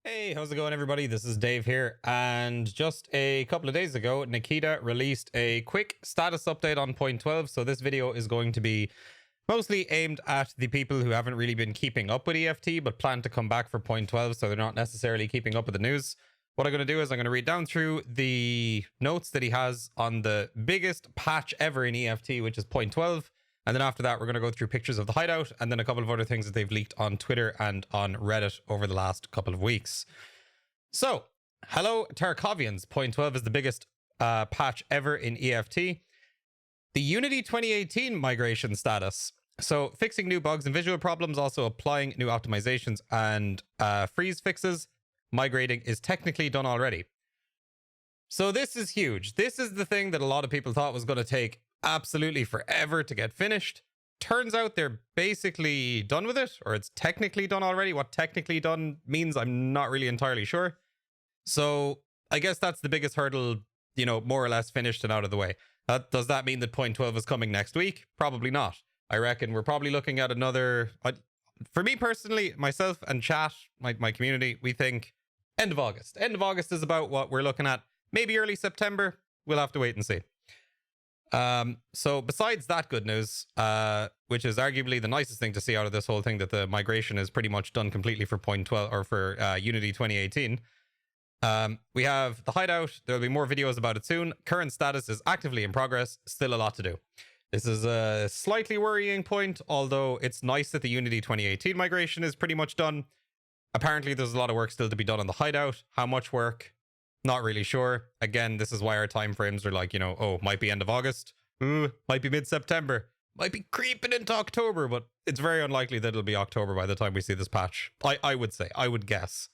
Hey, how's it going, everybody? This is Dave here, and just a couple of days ago, Nikita released a quick status update on point 12. So this video is going to be mostly aimed at the people who haven't really been keeping up with EFT, but plan to come back for point 12, so they're not necessarily keeping up with the news. What I'm going to do is I'm going to read down through the notes that he has on the biggest patch ever in EFT, which is point 12. And then after that, we're going to go through pictures of the hideout and then a couple of other things that they've leaked on Twitter and on Reddit over the last couple of weeks. So, hello Tarkovians. Point 12 is the biggest patch ever in EFT. The Unity 2018 migration status. So, fixing new bugs and visual problems, also applying new optimizations and freeze fixes. Migrating is technically done already. So this is huge. This is the thing that a lot of people thought was going to take absolutely forever to get finished. Turns out they're basically done with it, or it's technically done already. What technically done means, I'm not really entirely sure. So I guess that's the biggest hurdle, more or less finished and out of the way. Does that mean that point 12 is coming next week? Probably not. I reckon we're probably looking at another, for me personally, myself and chat, my community, we think end of August. End of August is about what we're looking at. Maybe early September. We'll have to wait and see. So besides that good news, which is arguably the nicest thing to see out of this whole thing, that the migration is pretty much done completely for point 12 or for Unity 2018. We have the hideout. There'll be more videos about it soon. Current status is actively in progress. Still a lot to do. This is a slightly worrying point, although it's nice that the Unity 2018 migration is pretty much done. Apparently there's a lot of work still to be done on the hideout. How much work? Not really sure. Again, this is why our timeframes are like, might be end of August, might be mid-September, might be creeping into October, but it's very unlikely that it'll be October by the time we see this patch. I would guess.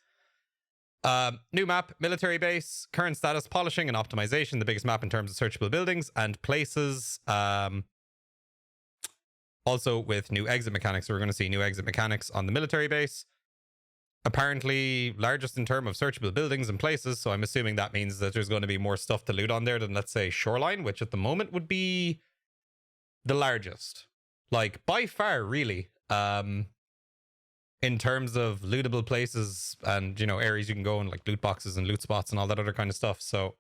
New map, military base, current status, polishing and optimization, the biggest map in terms of searchable buildings and places. Also with new exit mechanics, so we're going to see new exit mechanics on the military base. Apparently largest in terms of searchable buildings and places, so I'm assuming that means that there's going to be more stuff to loot on there than, let's say, Shoreline, which at the moment would be the largest, like by far, really, in terms of lootable places and areas you can go in, like loot boxes and loot spots and all that other kind of stuff. So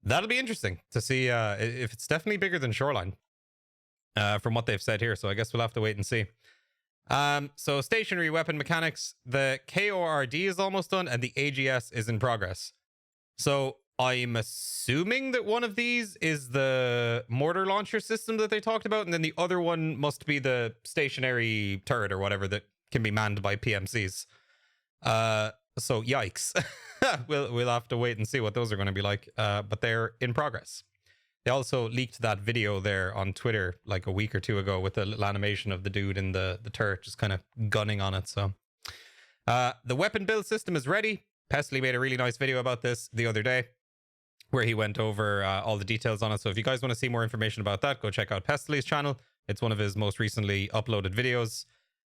that'll be interesting to see if it's definitely bigger than Shoreline from what they've said here, so I guess we'll have to wait and see. So stationary weapon mechanics, the KORD is almost done and the AGS is in progress. So I'm assuming that one of these is the mortar launcher system that they talked about, and then the other one must be the stationary turret or whatever that can be manned by PMCs. So yikes. We'll have to wait and see what those are going to be like, but they're in progress. They also leaked that video there on Twitter like a week or two ago with a little animation of the dude in the turret just kind of gunning on it. So the weapon build system is ready. Pestily made a really nice video about this the other day where he went over all the details on it. So if you guys want to see more information about that, go check out Pestily's channel. It's one of his most recently uploaded videos.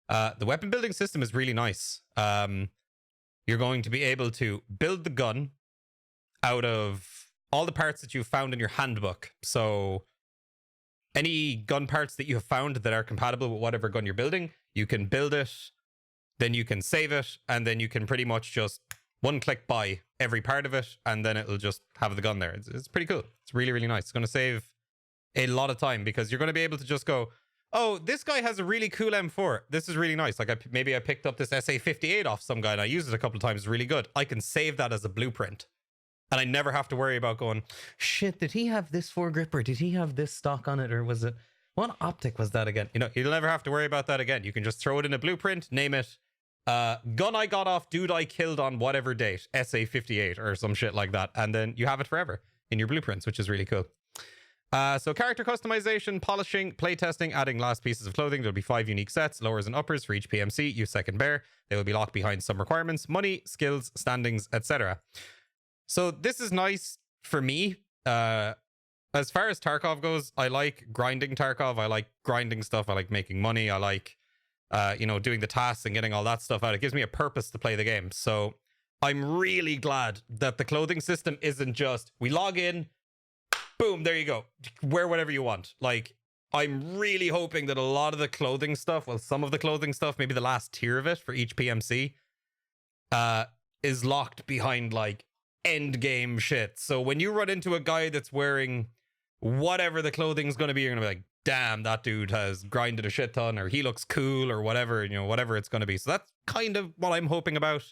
The weapon building system is really nice. You're going to be able to build the gun out of all the parts that you've found in your handbook. So any gun parts that you have found that are compatible with whatever gun you're building, you can build it, then you can save it, and then you can pretty much just one-click buy every part of it, and then it'll just have the gun there. It's pretty cool. It's really, really nice. It's going to save a lot of time because you're going to be able to just go, oh, this guy has a really cool M4. This is really nice. Like maybe I picked up this SA-58 off some guy and I used it a couple of times. It's really good. I can save that as a blueprint. And I never have to worry about going, shit, did he have this foregrip or did he have this stock on it? Or was it, what optic was that again? You'll never have to worry about that again. You can just throw it in a blueprint, name it, gun I got off dude I killed on whatever date, SA-58 or some shit like that. And then you have it forever in your blueprints, which is really cool. So character customization, polishing, playtesting, adding last pieces of clothing. There'll be 5 unique sets, lowers and uppers for each PMC. Use second bear. They will be locked behind some requirements, money, skills, standings, etc. So this is nice for me. As far as Tarkov goes, I like grinding Tarkov. I like grinding stuff. I like making money. I like, doing the tasks and getting all that stuff out. It gives me a purpose to play the game. So I'm really glad that the clothing system isn't just, we log in, boom, there you go. Wear whatever you want. Like, I'm really hoping that a lot of the clothing stuff, well, some of the clothing stuff, maybe the last tier of it for each PMC, is locked behind like end game shit. So when you run into a guy that's wearing whatever the clothing's going to be, you're going to be like, damn, that dude has grinded a shit ton, or he looks cool, or whatever, you know, whatever it's going to be. So that's kind of what I'm hoping about.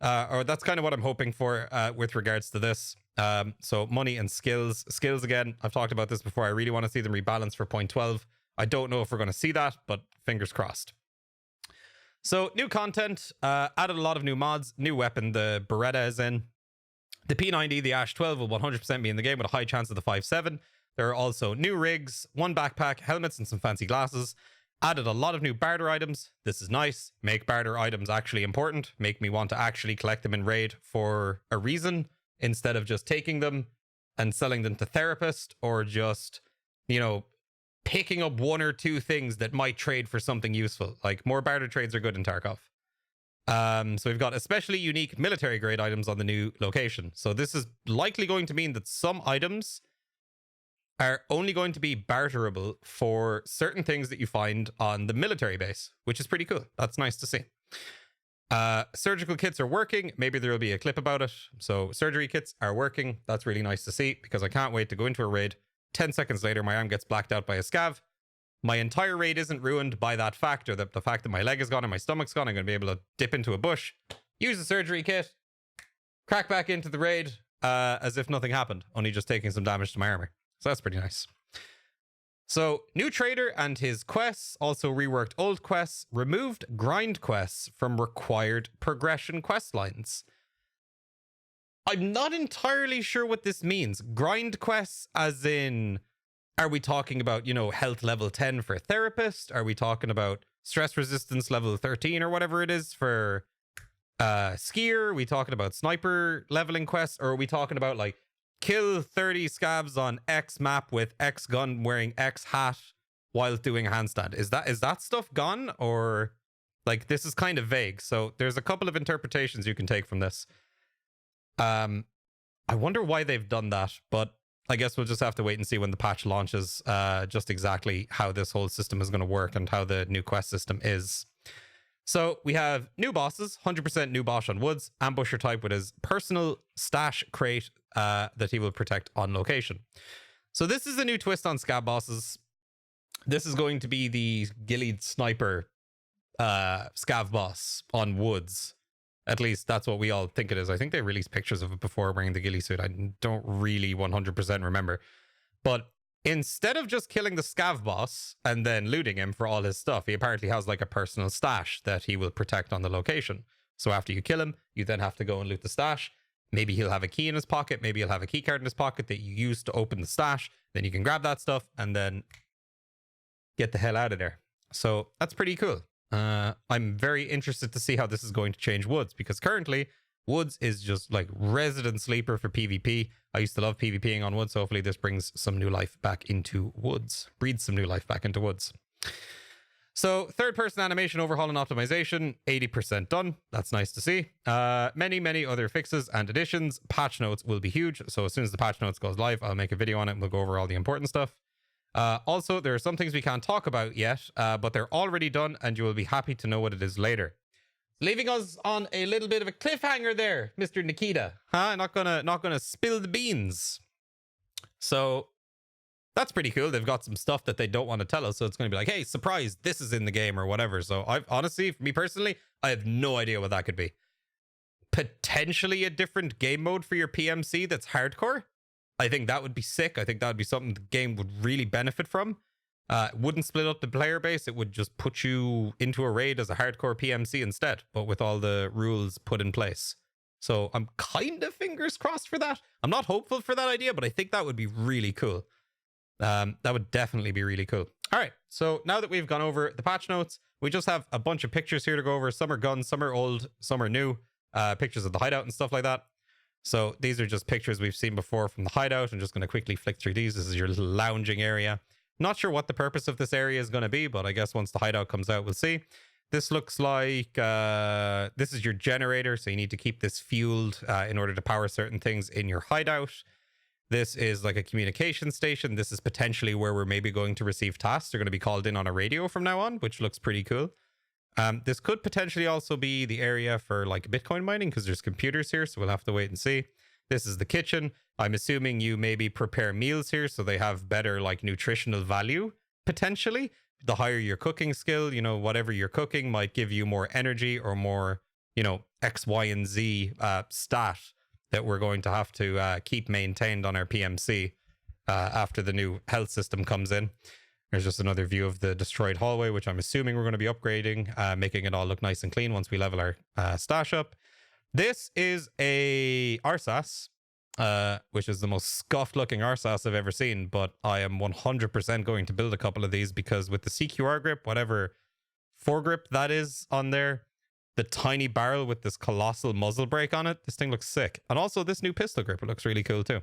Or that's kind of what I'm hoping for with regards to this. So money and skills. Skills, again, I've talked about this before. I really want to see them rebalance for point 12. I don't know if we're going to see that, but fingers crossed. So new content, added a lot of new mods, new weapon, the Beretta is in. The P90, the Ash 12 will 100% be in the game with a high chance of the 5.7. There are also new rigs, one backpack, helmets, and some fancy glasses. Added a lot of new barter items. This is nice. Make barter items actually important. Make me want to actually collect them in raid for a reason, instead of just taking them and selling them to therapist, or just, you know, picking up one or two things that might trade for something useful. Like, more barter trades are good in Tarkov. So we've got especially unique military grade items on the new location. So this is likely going to mean that some items are only going to be barterable for certain things that you find on the military base, which is pretty cool. That's nice to see. Surgical kits are working. Maybe there will be a clip about it. So surgery kits are working. That's really nice to see, because I can't wait to go into a raid. 10 seconds later, my arm gets blacked out by a scav. My entire raid isn't ruined by that factor, the fact that my leg is gone and my stomach's gone. I'm going to be able to dip into a bush, use the surgery kit, crack back into the raid as if nothing happened, only just taking some damage to my armor. So that's pretty nice. So, new trader and his quests also reworked old quests, removed grind quests from required progression quest lines. I'm not entirely sure what this means. Grind quests as in, are we talking about, you know, health level 10 for therapist? Are we talking about stress resistance level 13 or whatever it is for skier? Are we talking about sniper leveling quests? Or are we talking about like kill 30 scabs on X map with X gun wearing X hat while doing a handstand? Is that stuff gone? Or like, this is kind of vague. So there's a couple of interpretations you can take from this. I wonder why they've done that, but I guess we'll just have to wait and see when the patch launches, just exactly how this whole system is going to work and how the new quest system is. So we have new bosses, 100% new boss on Woods, ambusher type with his personal stash crate that he will protect on location. So this is a new twist on scab bosses. This is going to be the gillied sniper scav boss on Woods. At least that's what we all think it is. I think they released pictures of it before wearing the ghillie suit. I don't really 100% remember. But instead of just killing the scav boss and then looting him for all his stuff, he apparently has like a personal stash that he will protect on the location. So after you kill him, you then have to go and loot the stash. Maybe he'll have a key in his pocket. Maybe he'll have a key card in his pocket that you use to open the stash. Then you can grab that stuff and then get the hell out of there. So that's pretty cool. I'm very interested to see how this is going to change Woods, because currently Woods is just like resident sleeper for PvP. I used to love PvPing on Woods, so hopefully this brings some new life back into Woods. Breeds some new life back into Woods. So third person animation overhaul and optimization, 80% done. That's nice to see. Many other fixes and additions. Patch notes will be huge. So as soon as the patch notes goes live, I'll make a video on it and we'll go over all the important stuff. Also, there are some things we can't talk about yet, but they're already done and you will be happy to know what it is later. Leaving us on a little bit of a cliffhanger there, Mr. Nikita. Huh? Not gonna spill the beans. So that's pretty cool. They've got some stuff that they don't want to tell us, so it's gonna be like, hey, surprise, this is in the game or whatever. So I've honestly, for me personally, I have no idea what that could be. Potentially a different game mode for your PMC that's hardcore. I think that would be sick. I think that would be something the game would really benefit from. It wouldn't split up the player base. It would just put you into a raid as a hardcore PMC instead, but with all the rules put in place. So I'm kind of fingers crossed for that. I'm not hopeful for that idea, but I think that would be really cool. That would definitely be really cool. All right, so now that we've gone over the patch notes, we just have a bunch of pictures here to go over. Some are guns, some are old, some are new. Pictures of the hideout and stuff like that. So these are just pictures we've seen before from the hideout. I'm just going to quickly flick through these. This is your little lounging area. Not sure what the purpose of this area is going to be, but I guess once the hideout comes out, we'll see. This looks like this is your generator. So you need to keep this fueled in order to power certain things in your hideout. This is like a communication station. This is potentially where we're maybe going to receive tasks. They're going to be called in on a radio from now on, which looks pretty cool. This could potentially also be the area for like Bitcoin mining because there's computers here, so we'll have to wait and see. This is the kitchen. I'm assuming you maybe prepare meals here so they have better like nutritional value, potentially. The higher your cooking skill, you know, whatever you're cooking might give you more energy or more, you know, X, Y, and Z stat that we're going to have to keep maintained on our PMC after the new health system comes in. There's just another view of the destroyed hallway, which I'm assuming we're going to be upgrading, making it all look nice and clean once we level our stash up. This is a RSAS, which is the most scuffed looking RSAS I've ever seen, but I am 100% going to build a couple of these because with the CQR grip, whatever foregrip that is on there, the tiny barrel with this colossal muzzle brake on it, this thing looks sick. And also this new pistol grip, it looks really cool too.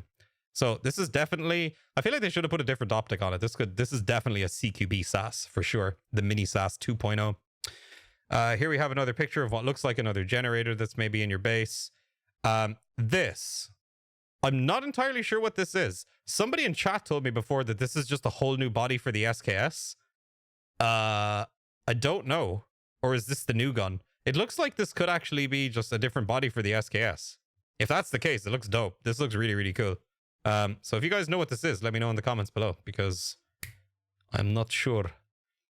So this is definitely, I feel like they should have put a different optic on it. This is definitely a CQB SAS for sure. The mini SAS 2.0. Here we have another picture of what looks like another generator that's maybe in your base. This, I'm not entirely sure what this is. Somebody in chat told me before that this is just a whole new body for the SKS. I don't know. Or is this the new gun? It looks like this could actually be just a different body for the SKS. If that's the case, it looks dope. This looks really, really cool. So if you guys know what this is, let me know in the comments below because I'm not sure.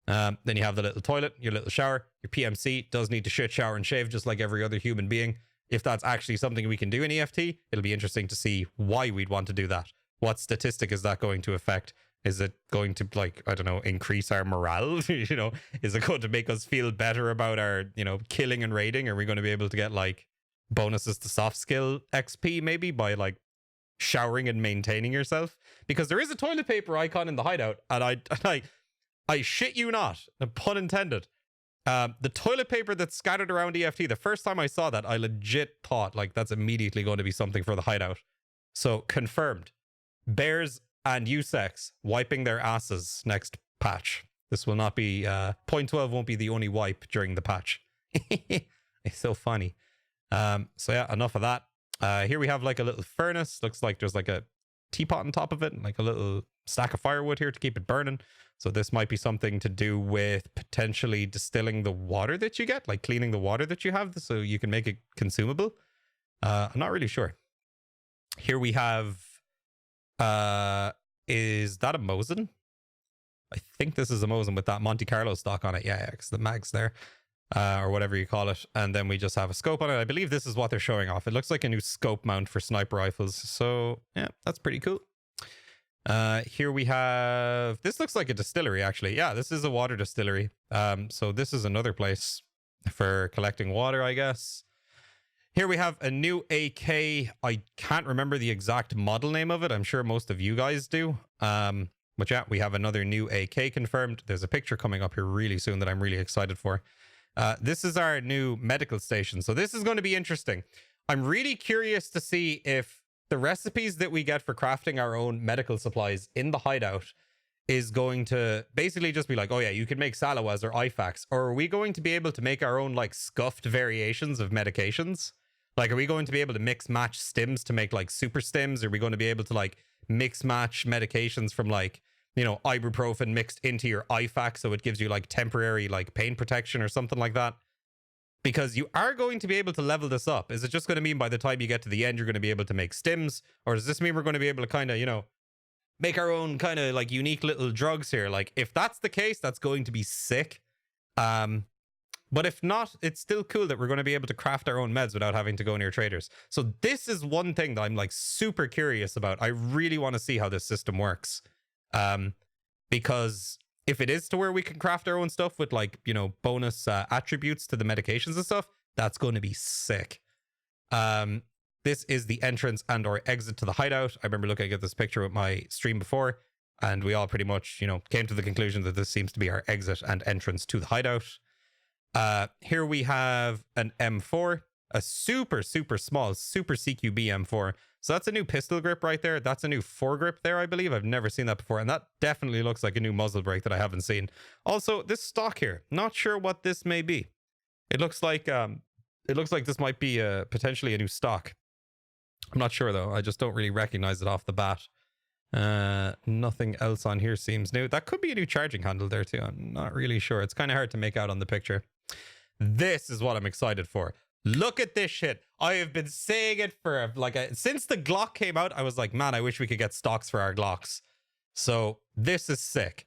Then you have the little toilet, your little shower. Your PMC does need to shit, shower, and shave just like every other human being. If that's actually something we can do in EFT, it'll be interesting to see why we'd want to do that. What statistic is that going to affect? Is it going to, like, I don't know, increase our morale? You know, is it going to make us feel better about our, you know, killing and raiding? Are we going to be able to get, like, bonuses to soft skill XP maybe by, like, showering and maintaining yourself? Because there is a toilet paper icon in the hideout, and I shit you not, pun intended. The toilet paper that's scattered around EFT, the first time I saw that, I legit thought, like, that's immediately going to be something for the hideout. So, confirmed. Bears and USEX wiping their asses next patch. This will not be, point 12 won't be the only wipe during the patch. It's so funny. So yeah, enough of that. Here we have like a little furnace. Looks like there's like a teapot on top of it, and like a little stack of firewood here to keep it burning. So this might be something to do with potentially distilling the water that you get, like cleaning the water that you have so you can make it consumable. I'm not really sure. Here we have, is that a Mosin? I think this is a Mosin with that Monte Carlo stock on it. Yeah, because the mag's there. Or whatever you call it. And then we just have a scope on it. I believe this is what they're showing off. It looks like a new scope mount for sniper rifles. So yeah, that's pretty cool. Here we have, this looks like a distillery actually. Yeah, this is a water distillery. So this is another place for collecting water, I guess. Here we have a new AK. I can't remember the exact model name of it. I'm sure most of you guys do. But yeah, we have another new AK confirmed. There's a picture coming up here really soon that I'm really excited for. This is our new medical station. So this is going to be interesting. I'm really curious to see if the recipes that we get for crafting our own medical supplies in the hideout is going to basically just be like, oh yeah, you can make Salawas or IFAKs. Or are we going to be able to make our own like scuffed variations of medications? Like, are we going to be able to mix match stims to make like super stims? Are we going to be able to like mix match medications from like, you know, ibuprofen mixed into your IFAK so it gives you like temporary like pain protection or something like that? Because you are going to be able to level this up. Is it just going to mean by the time you get to the end, you're going to be able to make stims? Or does this mean we're going to be able to kind of, you know, make our own kind of like unique little drugs here? Like, if that's the case, that's going to be sick. But if not, it's still cool that we're going to be able to craft our own meds without having to go near traders. So this is one thing that I'm like super curious about. I really want to see how this system works. Because if it is to where we can craft our own stuff with like, you know, bonus attributes to the medications and stuff, that's going to be sick. This is the entrance and or exit to the hideout. I remember looking at this picture with my stream before, and we all pretty much, you know, came to the conclusion that this seems to be our exit and entrance to the hideout. Here we have an M4, a super, super small, super CQB M4. So that's a new pistol grip right there. That's a new foregrip there, I believe. I've never seen that before. And that definitely looks like a new muzzle brake that I haven't seen. Also, this stock here, not sure what this may be. It looks like this might be potentially a new stock. I'm not sure though. I just don't really recognize it off the bat. Nothing else on here seems new. That could be a new charging handle there too. I'm not really sure. It's kind of hard to make out on the picture. This is what I'm excited for. Look at this shit. I have been saying it for since the Glock came out. I was like, man, I wish we could get stocks for our Glocks. So this is sick.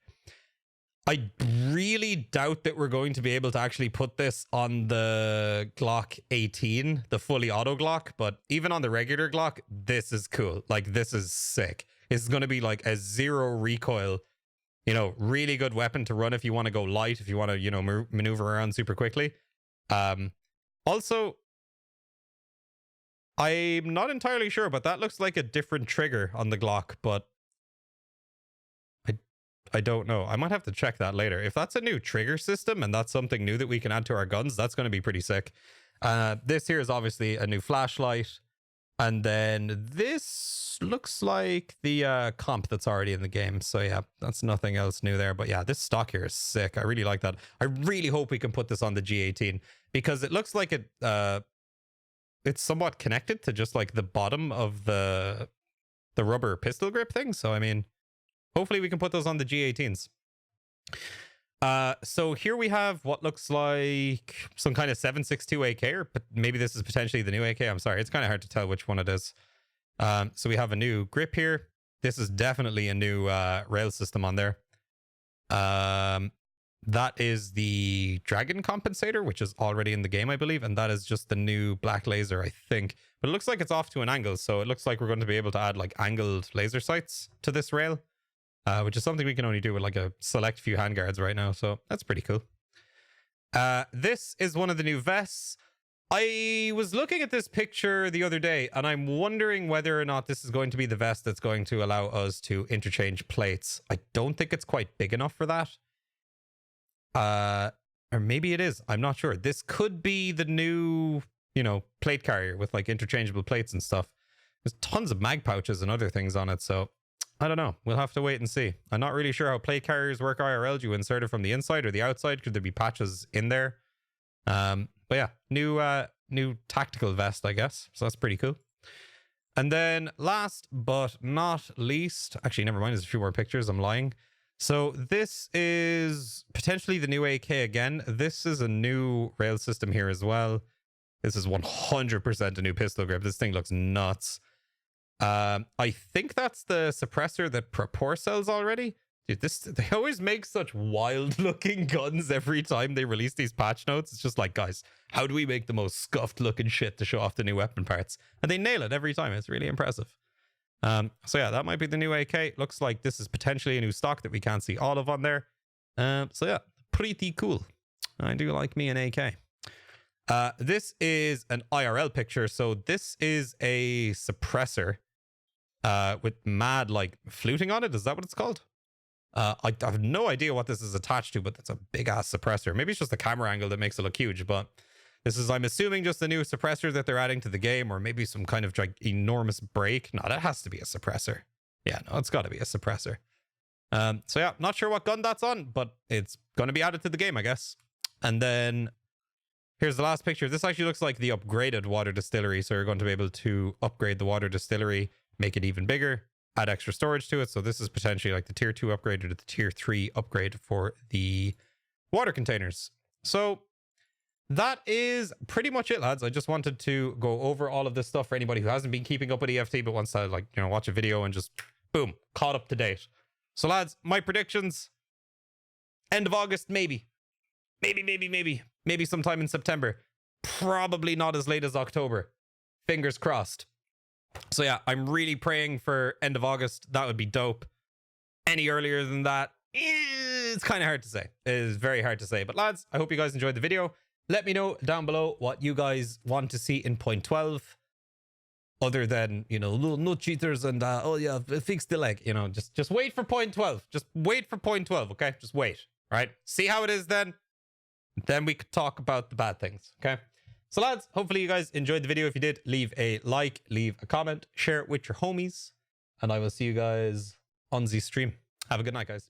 I really doubt that we're going to be able to actually put this on the Glock 18, the fully auto Glock, but even on the regular Glock, this is cool. Like, this is sick. It's going to be like a zero recoil, you know, really good weapon to run if you want to go light, if you want to, you know, maneuver around super quickly. Also, I'm not entirely sure, but that looks like a different trigger on the Glock, but I don't know. I might have to check that later. If that's a new trigger system and that's something new that we can add to our guns, that's going to be pretty sick. This here is obviously a new flashlight. And then this looks like the comp that's already in the game. So yeah, that's nothing else new there. But yeah, this stock here is sick. I really like that. I really hope we can put this on the G18 because it looks like it's somewhat connected to just like the bottom of the rubber pistol grip thing. So I mean, hopefully we can put those on the G18s. So here we have what looks like some kind of 7.62 AK, or maybe this is potentially the new AK. I'm sorry, it's kind of hard to tell which one it is. So we have a new grip here. This is definitely a new rail system on there. That is the Dragon compensator, which is already in the game, I believe, and that is just the new black laser, I think. But it looks like it's off to an angle, so it looks like we're going to be able to add like angled laser sights to this rail. Which is something we can only do with like a select few handguards right now. So that's pretty cool. This is one of the new vests. I was looking at this picture the other day and I'm wondering whether or not this is going to be the vest that's going to allow us to interchange plates. I don't think it's quite big enough for that. Or maybe it is. I'm not sure. This could be the new, you know, plate carrier with like interchangeable plates and stuff. There's tons of mag pouches and other things on it. So I don't know. We'll have to wait and see. I'm not really sure how plate carriers work IRL. Do you insert it from the inside or the outside? Could there be patches in there? But yeah, new tactical vest, I guess. So that's pretty cool. And then last but not least, actually, never mind. There's a few more pictures. I'm lying. So this is potentially the new AK again. This is a new rail system here as well. This is 100% a new pistol grip. This thing looks nuts. I think that's the suppressor that Propor sells already. Dude, they always make such wild looking guns every time they release these patch notes. It's just like, guys, how do we make the most scuffed looking shit to show off the new weapon parts? And they nail it every time. It's really impressive. So yeah, that might be the new AK. Looks like this is potentially a new stock that we can't see all of on there. So yeah, pretty cool. I do like me an AK. This is an IRL picture. So this is a suppressor with mad like fluting on it. Is that what it's called? I have no idea what this is attached to, but that's a big ass suppressor. Maybe it's just the camera angle that makes it look huge, but this is, I'm assuming, just the new suppressor that they're adding to the game, or maybe some kind of like enormous break. No, that has to be a suppressor. Yeah, no, it's got to be a suppressor. So yeah, not sure what gun that's on, but it's going to be added to the game, I guess. And then here's the last picture. This actually looks like the upgraded water distillery. So you're going to be able to upgrade the water distillery, make it even bigger, add extra storage to it. So this is potentially like the tier 2 upgrade or the tier 3 upgrade for the water containers. So that is pretty much it, lads. I just wanted to go over all of this stuff for anybody who hasn't been keeping up with EFT but wants to, like, you know, watch a video and just boom, caught up to date. So lads, my predictions: end of August, maybe sometime in September, probably not as late as October. Fingers crossed. So yeah, I'm really praying for end of August. That would be dope. Any earlier than that, it's kind of hard to say. It is very hard to say. But lads, I hope you guys enjoyed the video. Let me know down below what you guys want to see in point 12. Other than, you know, no cheaters and, oh yeah, fix the leg. You know, just wait for point 12. Just wait for point 12, okay? Just wait, all right? See how it is then. Then we could talk about the bad things, okay? So lads, hopefully you guys enjoyed the video. If you did, leave a like, leave a comment, share it with your homies, and I will see you guys on the stream. Have a good night, guys.